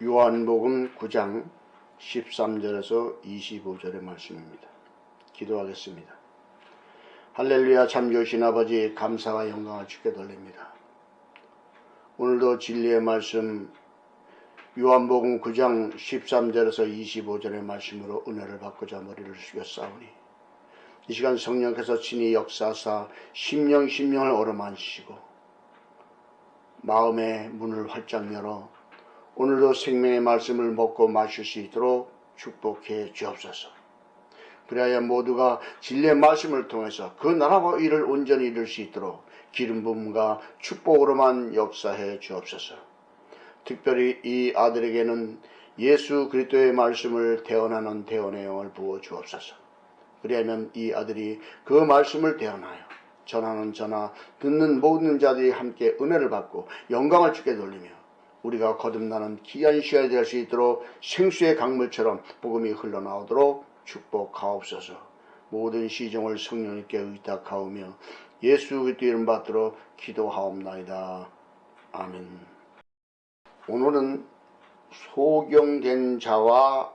요한복음 9장 13절에서 25절의 말씀입니다. 기도하겠습니다. 할렐루야. 참 좋으신 아버지, 감사와 영광을 주께 돌립니다. 오늘도 진리의 말씀 요한복음 9장 13절에서 25절의 말씀으로 은혜를 받고자 머리를 숙였사오니 이 시간 성령께서 친히 역사하사 심령을 어루만지시고 마음의 문을 활짝 열어 오늘도 생명의 말씀을 먹고 마실 수 있도록 축복해 주옵소서. 그래야 모두가 진리의 말씀을 통해서 그 나라와 일을 온전히 이룰 수 있도록 기름 부음과 축복으로만 역사해 주옵소서. 특별히 이 아들에게는 예수 그리스도의 말씀을 대언하는 대언의 영을 부어 주옵소서. 그리하면 이 아들이 그 말씀을 대언하여 전하는 자나 듣는 모든 자들이 함께 은혜를 받고 영광을 주께 돌리며 우리가 거듭나는 귀한 시간이 될 수 있도록 생수의 강물처럼 복음이 흘러나오도록 축복하옵소서. 모든 시종을 성령님께 의탁하오며 예수 그리스도 이름 받들어 기도하옵나이다. 아멘. 오늘은 소경된 자와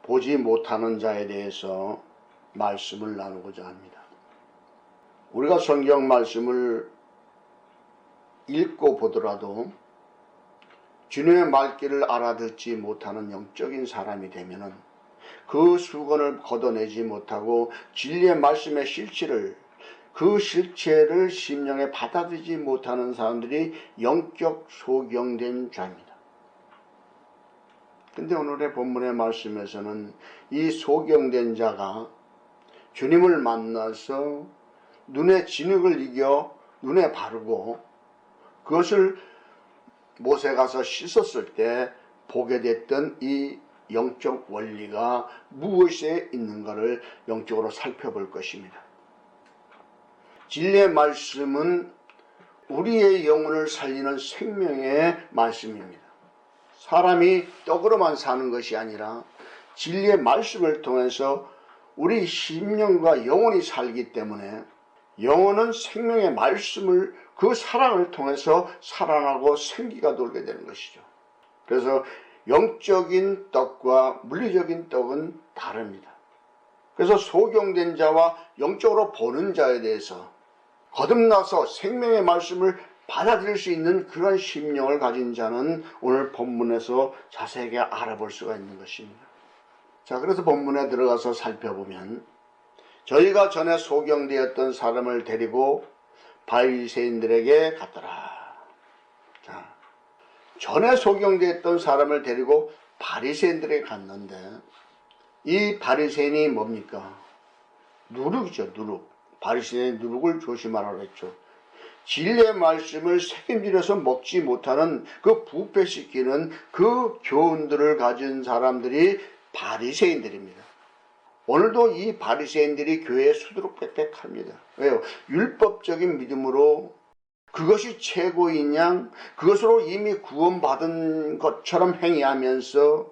보지 못하는 자에 대해서 말씀을 나누고자 합니다. 우리가 성경 말씀을 읽고 보더라도 주님의 말귀를 알아듣지 못하는 영적인 사람이 되면은 그 수건을 걷어내지 못하고 진리의 말씀의 실체를 심령에 받아들이지 못하는 사람들이 영적 소경된 자입니다. 근데 오늘의 본문의 말씀에서는 이 소경된 자가 주님을 만나서 눈의 진흙을 이겨 눈에 바르고 그것을 못에 가서 씻었을 때 보게 됐던 이 영적 원리가 무엇에 있는가를 영적으로 살펴볼 것입니다. 진리의 말씀은 우리의 영혼을 살리는 생명의 말씀입니다. 사람이 떡으로만 사는 것이 아니라 진리의 말씀을 통해서 우리 심령과 영혼이 살기 때문에 영혼은 생명의 말씀을 그 사랑을 통해서 살아나고 생기가 돌게 되는 것이죠. 그래서 영적인 떡과 물리적인 떡은 다릅니다. 그래서 소경된 자와 영적으로 보는 자에 대해서 거듭나서 생명의 말씀을 받아들일 수 있는 그런 심령을 가진 자는 오늘 본문에서 자세하게 알아볼 수가 있는 것입니다. 자, 그래서 본문에 들어가서 살펴보면 저희가 전에 소경되었던 사람을 데리고 바리새인들에게 갔더라. 자, 전에 소경되었던 사람을 데리고 바리새인들에게 갔는데 이 바리새인이 뭡니까? 누룩이죠, 누룩. 바리새인의 누룩을 조심하라고 했죠. 진리의 말씀을 책임지려서 먹지 못하는 그 부패시키는 그 교훈들을 가진 사람들이 바리새인들입니다. 오늘도 이 바리새인들이 교회에 수두룩빽빽합니다. 왜요? 율법적인 믿음으로 그것이 최고인 양 그것으로 이미 구원받은 것처럼 행위하면서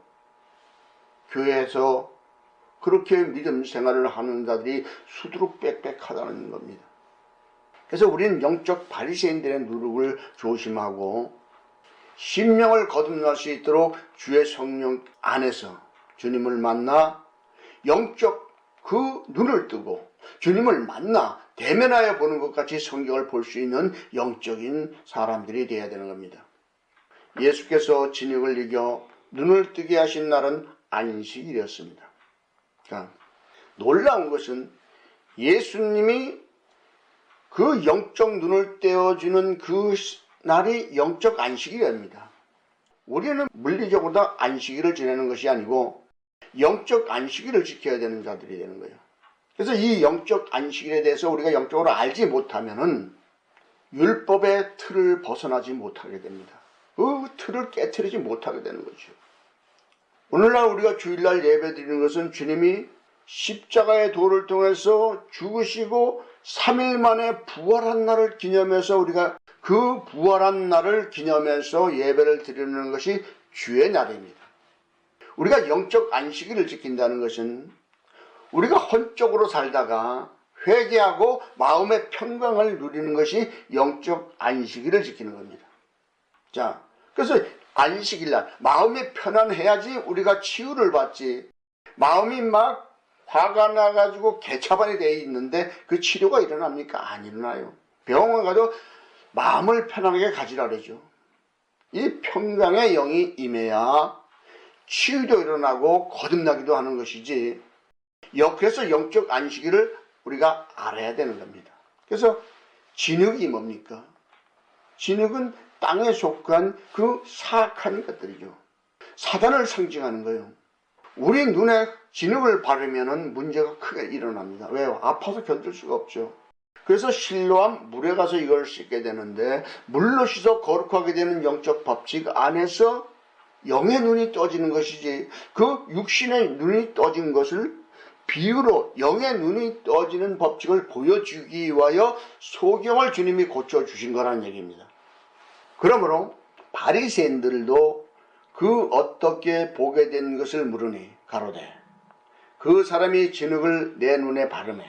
교회에서 그렇게 믿음 생활을 하는 자들이 수두룩빽빽하다는 겁니다. 그래서 우리는 영적 바리새인들의 누룩을 조심하고 심령을 거듭날 수 있도록 주의 성령 안에서 주님을 만나 영적 그 눈을 뜨고 주님을 만나 대면하여 보는 것 같이 성경을 볼 수 있는 영적인 사람들이 되어야 되는 겁니다. 예수께서 진흙을 이겨 눈을 뜨게 하신 날은 안식일이었습니다. 그러니까 놀라운 것은 예수님이 그 영적 눈을 떼어주는 그 날이 영적 안식일입니다. 우리는 물리적으로 안식일을 지내는 것이 아니고 영적 안식일을 지켜야 되는 자들이 되는 거예요. 그래서 이 영적 안식일에 대해서 우리가 영적으로 알지 못하면은 율법의 틀을 벗어나지 못하게 됩니다. 그 틀을 깨트리지 못하게 되는 거죠. 오늘날 우리가 주일날 예배 드리는 것은 주님이 십자가의 도를 통해서 죽으시고 3일 만에 부활한 날을 기념해서 우리가 그 부활한 날을 기념해서 예배를 드리는 것이 주의 날입니다. 우리가 영적 안식일을 지킨다는 것은 우리가 헌적으로 살다가 회개하고 마음의 평강을 누리는 것이 영적 안식일을 지키는 겁니다. 자, 그래서 안식일날 마음이 편안해야지 우리가 치유를 받지. 마음이 막 화가 나가지고 개차반이 돼 있는데 그 치료가 일어납니까? 안 일어나요. 병원 가도 마음을 편안하게 가지라 그러죠. 이 평강의 영이 임해야 치유도 일어나고 거듭나기도 하는 것이지. 그래서 영적 안식일을 우리가 알아야 되는 겁니다. 그래서 진흙이 뭡니까? 진흙은 땅에 속한 그 사악한 것들이죠. 사단을 상징하는 거예요. 우리 눈에 진흙을 바르면 문제가 크게 일어납니다. 왜요? 아파서 견딜 수가 없죠. 그래서 실로암 물에 가서 이걸 씻게 되는데, 물로 씻어 거룩하게 되는 영적 법칙 안에서 영의 눈이 떠지는 것이지, 그 육신의 눈이 떠진 것을 비유로 영의 눈이 떠지는 법칙을 보여주기 위하여 소경을 주님이 고쳐주신 거라는 얘기입니다. 그러므로 바리새인들도 그 어떻게 보게 된 것을 물으니 가로되 그 사람이 진흙을 내 눈에 바르매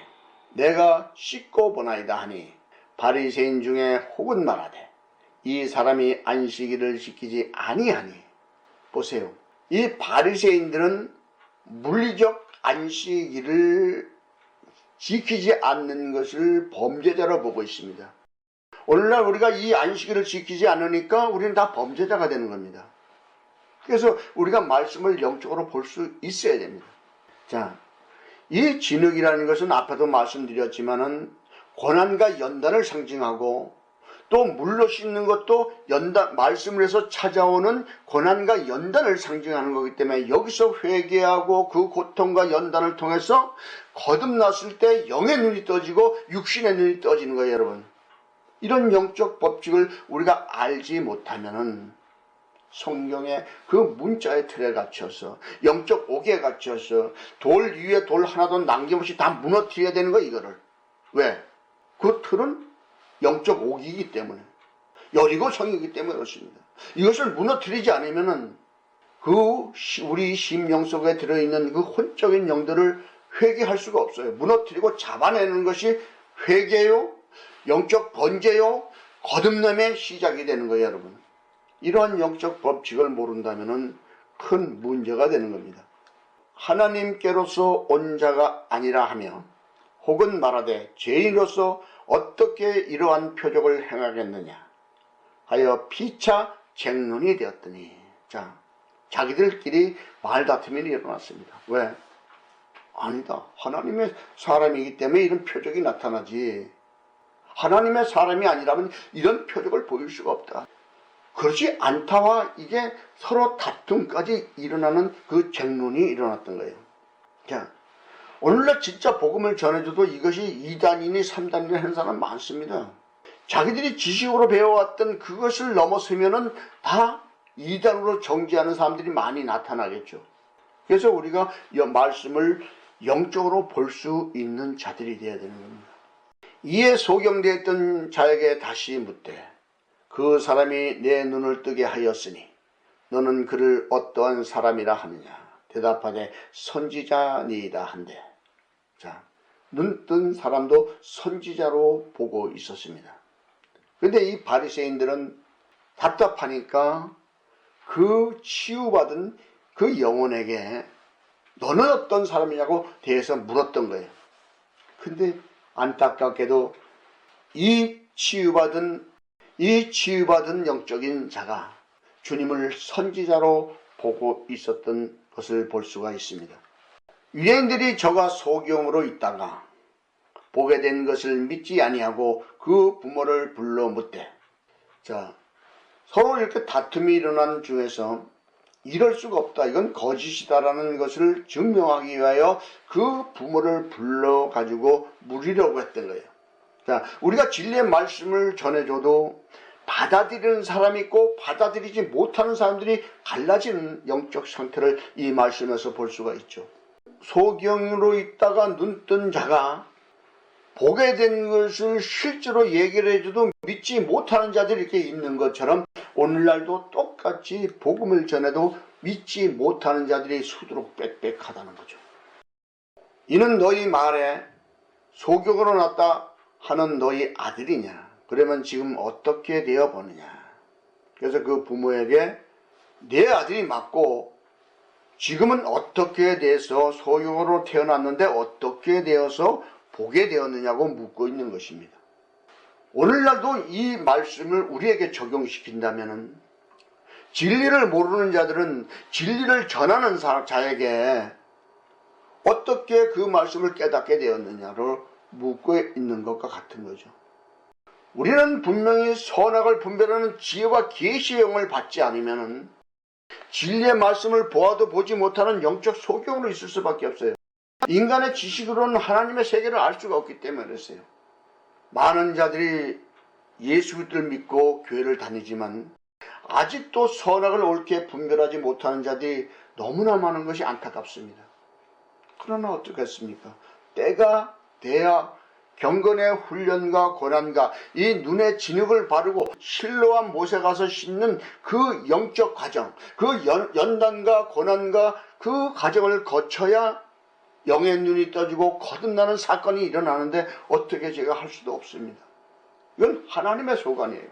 내가 씻고 보나이다 하니, 바리새인 중에 혹은 말하되 이 사람이 안식일을 지키지 아니하니. 보세요. 이 바리새인들은 물리적 안식일을 지키지 않는 것을 범죄자로 보고 있습니다. 오늘날 우리가 이 안식일을 지키지 않으니까 우리는 다 범죄자가 되는 겁니다. 그래서 우리가 말씀을 영적으로 볼 수 있어야 됩니다. 자, 이 진흙이라는 것은 앞에도 말씀드렸지만은 고난과 연단을 상징하고, 또 물로 씻는 것도 연단, 말씀을 해서 찾아오는 고난과 연단을 상징하는 거기 때문에 여기서 회개하고 그 고통과 연단을 통해서 거듭났을 때 영의 눈이 떠지고 육신의 눈이 떠지는 거예요, 여러분. 이런 영적 법칙을 우리가 알지 못하면은 성경의 그 문자의 틀에 갇혀서, 영적 옥에 갇혀서 돌 위에 돌 하나도 남김없이 다 무너뜨려야 되는 거예요, 이거를. 왜? 그 틀은 영적 옥이기 때문에, 여리고성이기 때문에 그렇습니다. 이것을 무너뜨리지 않으면은 우리 심령 속에 들어있는 그 혼적인 영들을 회개할 수가 없어요. 무너뜨리고 잡아내는 것이 회개요, 영적 번제요, 거듭남의 시작이 되는 거예요, 여러분. 이러한 영적 법칙을 모른다면 큰 문제가 되는 겁니다. 하나님께로서 온 자가 아니라 하며 혹은 말하되 죄인으로서 어떻게 이러한 표적을 행하겠느냐 하여 피차 쟁론이 되었더니, 자, 자기들끼리 말다툼이 일어났습니다. 왜? 아니다. 하나님의 사람이기 때문에 이런 표적이 나타나지, 하나님의 사람이 아니라면 이런 표적을 보일 수가 없다. 그렇지 않다와 이게 서로 다툼까지 일어나는 그 쟁론이 일어났던 거예요. 자, 오늘날 진짜 복음을 전해줘도 이것이 2단이니 3단이니 하는 사람 많습니다. 자기들이 지식으로 배워왔던 그것을 넘어서면은 다 2단으로 정지하는 사람들이 많이 나타나겠죠. 그래서 우리가 이 말씀을 영적으로 볼 수 있는 자들이 되어야 되는 겁니다. 이에 소경되었던 자에게 다시 묻되 그 사람이 내 눈을 뜨게 하였으니 너는 그를 어떠한 사람이라 하느냐. 대답하되 선지자니이다 한대. 자, 눈 뜬 사람도 선지자로 보고 있었습니다. 그런데 이 바리새인들은 답답하니까 그 치유받은 그 영혼에게 너는 어떤 사람이냐고 대해서 물었던 거예요. 근데 안타깝게도 이 치유받은 영적인 자가 주님을 선지자로 보고 있었던 것을 볼 수가 있습니다. 유대인들이 저가 소경으로 있다가 보게 된 것을 믿지 아니하고 그 부모를 불러 묻되, 자, 서로 이렇게 다툼이 일어난 중에서 이럴 수가 없다, 이건 거짓이다라는 것을 증명하기 위하여 그 부모를 불러 가지고 물으려고 했던 거예요. 자, 우리가 진리의 말씀을 전해줘도 받아들이는 사람이 있고 받아들이지 못하는 사람들이 갈라지는 영적 상태를 이 말씀에서 볼 수가 있죠. 소경으로 있다가 눈 뜬 자가 보게 된 것을 실제로 얘기를 해줘도 믿지 못하는 자들이 이렇게 있는 것처럼 오늘날도 똑같이 복음을 전해도 믿지 못하는 자들이 수두룩 빽빽하다는 거죠. 이는 너희 말에 소경으로 났다 하는 너희 아들이냐? 그러면 지금 어떻게 되어 보느냐? 그래서 그 부모에게 내 아들이 맞고 지금은 어떻게 돼서 소유로 태어났는데 어떻게 되어서 보게 되었느냐고 묻고 있는 것입니다. 오늘날도 이 말씀을 우리에게 적용시킨다면 진리를 모르는 자들은 진리를 전하는 자에게 어떻게 그 말씀을 깨닫게 되었느냐를 묻고 있는 것과 같은 거죠. 우리는 분명히 선악을 분별하는 지혜와 계시의 영을 받지 않으면 진리의 말씀을 보아도 보지 못하는 영적 소경으로 있을 수밖에 없어요. 인간의 지식으로는 하나님의 세계를 알 수가 없기 때문에 그랬어요. 많은 자들이 예수 그리스도를 믿고 교회를 다니지만 아직도 선악을 옳게 분별하지 못하는 자들이 너무나 많은 것이 안타깝습니다. 그러나 어떻겠습니까? 때가 돼야 경건의 훈련과 고난과 이 눈에 진흙을 바르고 실로와 못에 가서 씻는 그 영적 과정, 그 연단과 고난과 그 과정을 거쳐야 영의 눈이 떠지고 거듭나는 사건이 일어나는데 어떻게 제가 할 수도 없습니다. 이건 하나님의 소관이에요.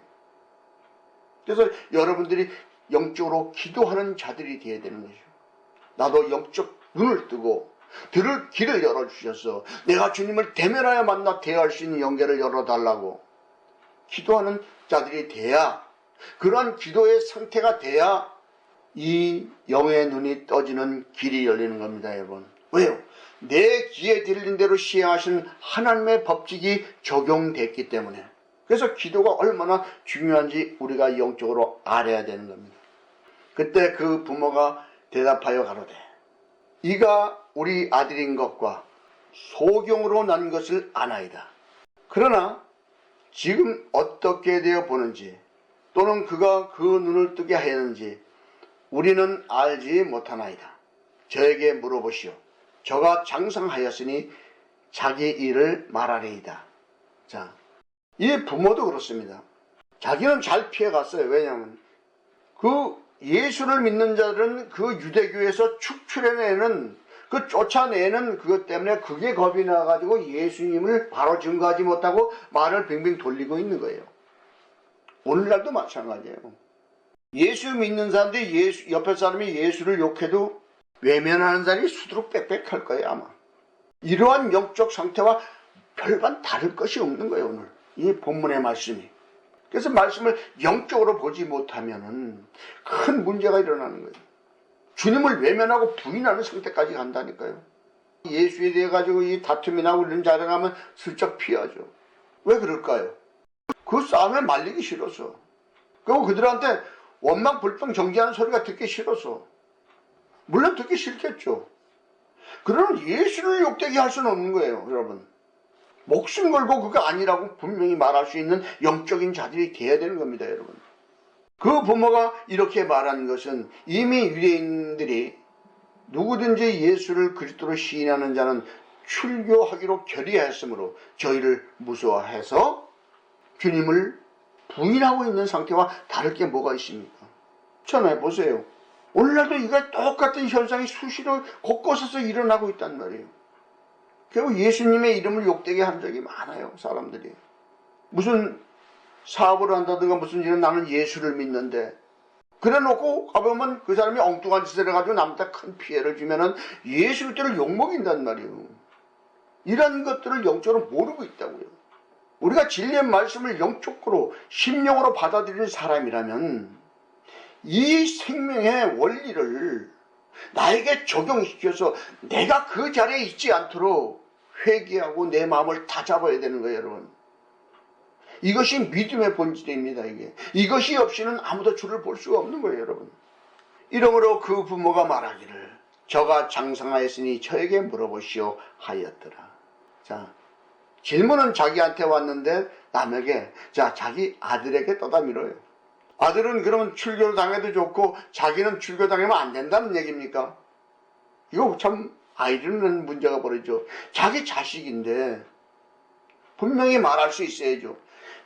그래서 여러분들이 영적으로 기도하는 자들이 되어야 되는 거죠. 나도 영적 눈을 뜨고 들을 길을 열어주셔서 내가 주님을 대면하여 만나 대할 수 있는 영계를 열어달라고 기도하는 자들이 돼야, 그러한 기도의 상태가 돼야 이 영의 눈이 떠지는 길이 열리는 겁니다, 여러분. 왜요? 내 귀에 들린 대로 시행하시는 하나님의 법칙이 적용됐기 때문에. 그래서 기도가 얼마나 중요한지 우리가 영적으로 알아야 되는 겁니다. 그때 그 부모가 대답하여 가로되 이가 우리 아들인 것과 소경으로 난 것을 아나이다. 그러나 지금 어떻게 되어 보는지 또는 그가 그 눈을 뜨게 하였는지 우리는 알지 못하나이다. 저에게 물어보시오. 저가 장성하였으니 자기 일을 말하리이다. 자, 이 부모도 그렇습니다. 자기는 잘 피해갔어요. 왜냐하면 그 예수를 믿는 자들은 그 유대교에서 축출해내는, 그 쫓아내는 그것 때문에 그게 겁이 나가지고 예수님을 바로 증거하지 못하고 말을 빙빙 돌리고 있는 거예요. 오늘날도 마찬가지예요. 예수 믿는 사람들이 옆에 사람이 예수를 욕해도 외면하는 사람이 수두룩 빽빽할 거예요, 아마. 이러한 영적 상태와 별반 다를 것이 없는 거예요, 오늘. 이 본문의 말씀이. 그래서 말씀을 영적으로 보지 못하면 큰 문제가 일어나는 거예요. 주님을 외면하고 부인하는 상태까지 간다니까요. 예수에 대해 가지고 이 다툼이 나고 이런 자랑하면 슬쩍 피하죠. 왜 그럴까요? 그 싸움에 말리기 싫어서. 그리고 그들한테 원망 불평 정지하는 소리가 듣기 싫어서. 물론 듣기 싫겠죠. 그러나 예수를 욕되게 할 수는 없는 거예요, 여러분. 목숨 걸고 그거 아니라고 분명히 말할 수 있는 영적인 자들이 돼야 되는 겁니다, 여러분. 그 부모가 이렇게 말하는 것은 이미 유대인들이 누구든지 예수를 그리스도로 시인하는 자는 출교하기로 결의하였으므로 저희를 무서워해서 주님을 부인하고 있는 상태와 다를 게 뭐가 있습니까? 전화해 보세요. 오늘날도 이거 똑같은 현상이 수시로 곳곳에서 일어나고 있단 말이에요. 결국 예수님의 이름을 욕되게 한 적이 많아요, 사람들이. 무슨 사업을 한다든가 무슨 일은 나는 예수를 믿는데, 그래 놓고 가보면 그 사람이 엉뚱한 짓을 해가지고 남한테 큰 피해를 주면은 예수 그리스도를 욕먹인단 말이에요. 이런 것들을 영적으로 모르고 있다고요. 우리가 진리의 말씀을 영적으로 심령으로 받아들이는 사람이라면 이 생명의 원리를 나에게 적용시켜서 내가 그 자리에 있지 않도록 회개하고 내 마음을 다잡아야 되는 거예요, 여러분. 이것이 믿음의 본질입니다, 이게. 이것이 없이는 아무도 주를 볼 수가 없는 거예요, 여러분. 이러므로 그 부모가 말하기를 저가 장성하였으니 저에게 물어보시오 하였더라. 자, 질문은 자기한테 왔는데 남에게, 자, 자기 아들에게 떠다 밀어요. 아들은 그러면 출교를 당해도 좋고 자기는 출교 당하면 안 된다는 얘기입니까? 이거 참 아이들은 문제가 벌어져. 자기 자식인데 분명히 말할 수 있어야죠.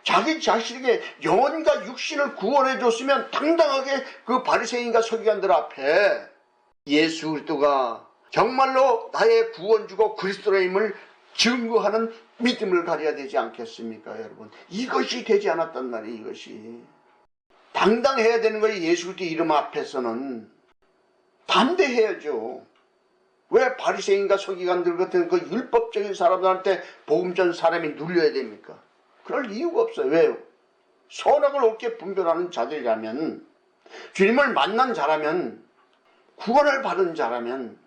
자기 자식에게 영혼과 육신을 구원해 줬으면 당당하게 그 바리새인과 서기관들 앞에 예수 그리스도가 정말로 나의 구원주고 그리스도임을 증거하는 믿음을 가져야 되지 않겠습니까, 여러분? 이것이 되지 않았단 말이에요, 이것이. 당당해야 되는 거예요. 예수 그리스도 이름 앞에서는 담대해야죠. 왜 바리새인과 서기관들 같은 그 율법적인 사람들한테 복음 전 사람이 눌려야 됩니까? 그럴 이유가 없어요. 왜요? 선악을 옳게 분별하는 자들이라면, 주님을 만난 자라면, 구원을 받은 자라면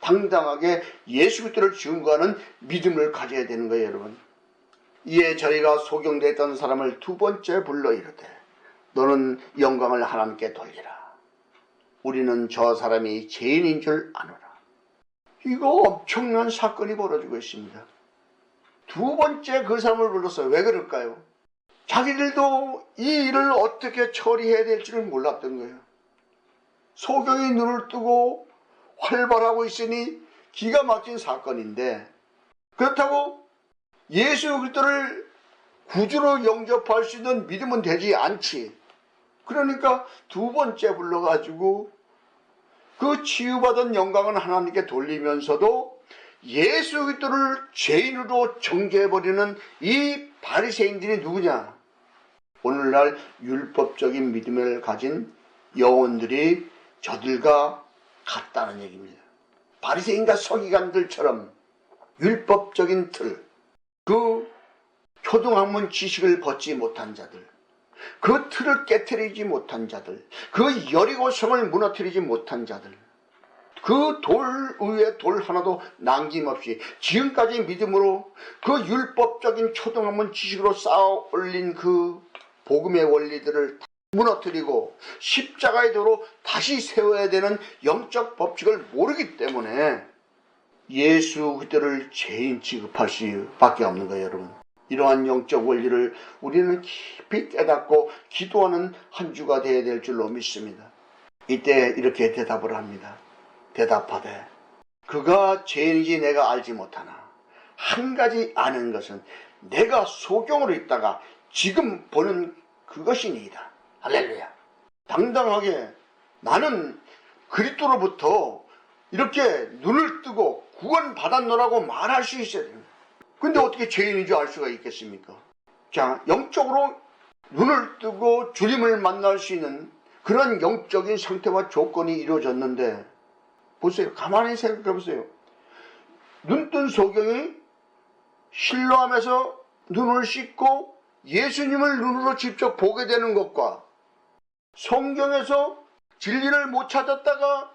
당당하게 예수 그리스도를 증거하는 믿음을 가져야 되는 거예요, 여러분. 이에 저희가 소경됐던 사람을 두 번째 불러 이르되 너는 영광을 하나님께 돌리라. 우리는 저 사람이 죄인인 줄 아노라. 이거 엄청난 사건이 벌어지고 있습니다. 두 번째 그 사람을 불렀어요. 왜 그럴까요? 자기들도 이 일을 어떻게 처리해야 될지를 몰랐던 거예요. 소경이 눈을 뜨고 활발하고 있으니 기가 막힌 사건인데, 그렇다고 예수 그리스도를 구주로 영접할 수 있는 믿음은 되지 않지. 그러니까 두 번째 불러가지고 그 치유받은 영광은 하나님께 돌리면서도 예수 그리스도를 죄인으로 정죄해버리는 이 바리새인들이 누구냐? 오늘날 율법적인 믿음을 가진 영혼들이 저들과 같다는 얘기입니다. 바리새인과 서기관들처럼 율법적인 틀, 그 초등학문 지식을 벗지 못한 자들, 그 틀을 깨트리지 못한 자들, 그 여리고성을 무너뜨리지 못한 자들, 그 돌 위에 돌 하나도 남김없이 지금까지 믿음으로 그 율법적인 초등학문 지식으로 쌓아 올린 그 복음의 원리들을 무너뜨리고 십자가의 도로 다시 세워야 되는 영적 법칙을 모르기 때문에 예수 그리스도를 죄인 취급할 수밖에 없는 거예요, 여러분. 이러한 영적 원리를 우리는 깊이 깨닫고 기도하는 한 주가 되어야 될 줄로 믿습니다. 이때 이렇게 대답을 합니다. 대답하되 그가 죄인인지 내가 알지 못하나 한 가지 아는 것은 내가 소경으로 있다가 지금 보는 그것이니이다. 할렐루야. 당당하게 나는 그리스도로부터 이렇게 눈을 뜨고 구원받았노라고 말할 수 있어야 됩니다. 근데 어떻게 죄인인 줄 알 수가 있겠습니까? 자, 영적으로 눈을 뜨고 주님을 만날 수 있는 그런 영적인 상태와 조건이 이루어졌는데, 보세요. 가만히 생각해 보세요. 눈뜬 소경이 실로암에서 눈을 씻고 예수님을 눈으로 직접 보게 되는 것과 성경에서 진리를 못 찾았다가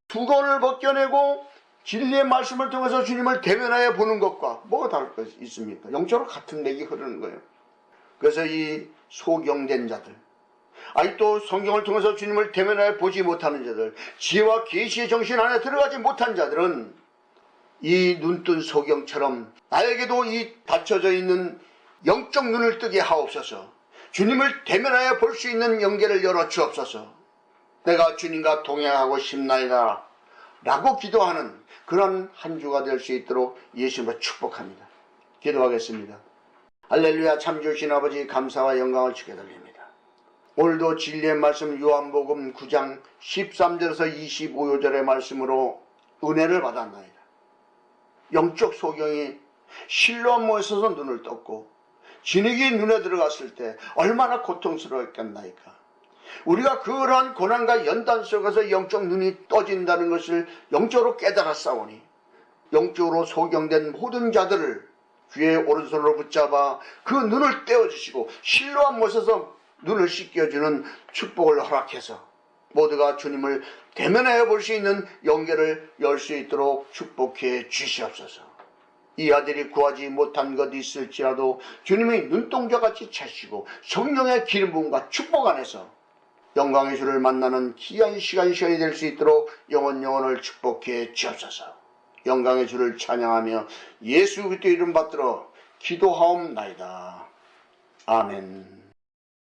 두건을 벗겨내고 진리의 말씀을 통해서 주님을 대면하여 보는 것과 뭐가 다를 것 있습니까? 영적으로 같은 맥이 흐르는 거예요. 그래서 이 소경된 자들, 아니 또 성경을 통해서 주님을 대면하여 보지 못하는 자들, 지혜와 계시의 정신 안에 들어가지 못한 자들은 이 눈뜬 소경처럼 나에게도 이 닫혀져 있는 영적 눈을 뜨게 하옵소서, 주님을 대면하여 볼 수 있는 영계를 열어 주옵소서, 내가 주님과 동행하고 싶나이다 라고 기도하는 그런 한 주가 될 수 있도록 예수님을 축복합니다. 기도하겠습니다. 할렐루야. 참 좋으신 아버지, 감사와 영광을 주게 드립니다. 오늘도 진리의 말씀 요한복음 9장 13절에서 25절의 말씀으로 은혜를 받았나이다. 영적 소경이 실로암에 서서 눈을 떴고 진흙이 눈에 들어갔을 때 얼마나 고통스러웠겠나이까. 우리가 그러한 고난과 연단 속에서 영적 눈이 떠진다는 것을 영적으로 깨달았사오니 영적으로 소경된 모든 자들을 주의 오른손으로 붙잡아 그 눈을 떼어주시고 실로암 못에서 눈을 씻겨주는 축복을 허락해서 모두가 주님을 대면하여 볼 수 있는 영계를 열 수 있도록 축복해 주시옵소서. 이 아들이 구하지 못한 것이 있을지라도 주님의 눈동자같이 채시고 성령의 기름 부음과 축복 안에서 영광의 주를 만나는 귀한 시간이 될 수 있도록 영원을 축복해 주옵소서. 영광의 주를 찬양하며 예수 그리스도 이름 받들어 기도하옵나이다. 아멘.